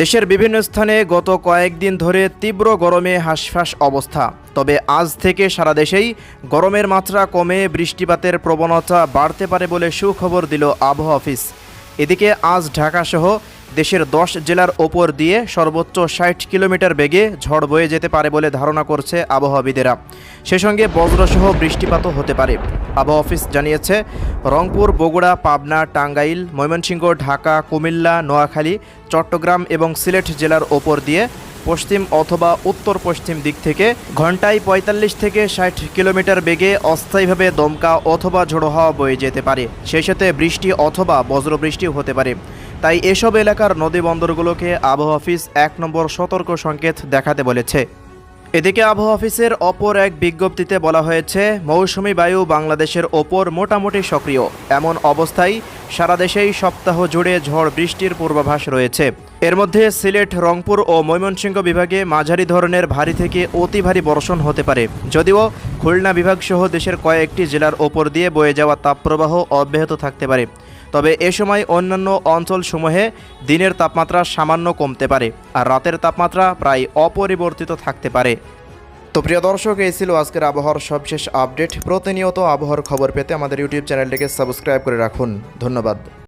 দেশের বিভিন্ন স্থানে গত কয়েকদিন ধরে তীব্র গরমে হাঁসফাঁস অবস্থা। তবে আজ থেকে সারা দেশেই গরমের মাত্রা কমে বৃষ্টিপাতের প্রবণতা বাড়তে পারে বলে সুখবর দিল আবহাওয়া অফিস। এদিকে আজ ঢাকাসহ দেশের 10 জেলার ওপর দিয়ে সর্বোচ্চ 60 কিলোমিটার বেগে ঝড় বয়ে যেতে পারে বলে ধারণা করছে আবহাওয়াবিদেরা। সে সঙ্গে বজ্রসহ বৃষ্টিপাতও হতে পারে। আবহাওয়া অফিস জানিয়েছে, রংপুর, বগুড়া, পাবনা, টাঙ্গাইল, ময়মনসিংহ, ঢাকা, কুমিল্লা, নোয়াখালী, চট্টগ্রাম এবং সিলেট জেলার ওপর দিয়ে পশ্চিম অথবা উত্তর পশ্চিম দিক থেকে ঘন্টায় 45 থেকে 60 কিলোমিটার বেগে অস্থায়ীভাবে দমকা অথবা ঝোড়ো হাওয়া বয়ে যেতে পারে। সেই সাথে বৃষ্টি অথবা বজ্রবৃষ্টিও হতে পারে। তাই এসব এলাকার নদী বন্দরগুলোকে আবহাওয়া অফিস 1 নম্বর সতর্ক সংকেত দেখাতে বলেছে। এদিকে আবহাওয়া অফিসের অপর এক বিজ্ঞপ্তিতে বলা হয়েছে, মৌসুমি বায়ু বাংলাদেশের ওপর মোটামুটি সক্রিয়। এমন অবস্থায় সারা দেশেই সপ্তাহ জুড়ে ঝড় বৃষ্টির পূর্বাভাস রয়েছে। এর মধ্যে সিলেট, রংপুর ও ময়মনসিংহ বিভাগে মাঝারি ধরনের ভারী থেকে অতি ভারী বর্ষণ হতে পারে। যদিও খুলনা বিভাগসহ দেশের কয়েকটি জেলার ওপর দিয়ে বয়ে যাওয়া তাপপ্রবাহ অব্যাহত থাকতে পারে। তবে এ সময় অন্যান্য অঞ্চলসমূহে দিনের তাপমাত্রা সামান্য কমতে পারে আর রাতের তাপমাত্রা প্রায় অপরিবর্তিত থাকতে পারে। তো প্রিয় দর্শক, এই ছিল আজকের আবহাওয়ার সবশেষ আপডেট। প্রতিনিয়ত আবহাওয়ার খবর পেতে আমাদের ইউটিউব চ্যানেলটিকে সাবস্ক্রাইব করে রাখুন। ধন্যবাদ।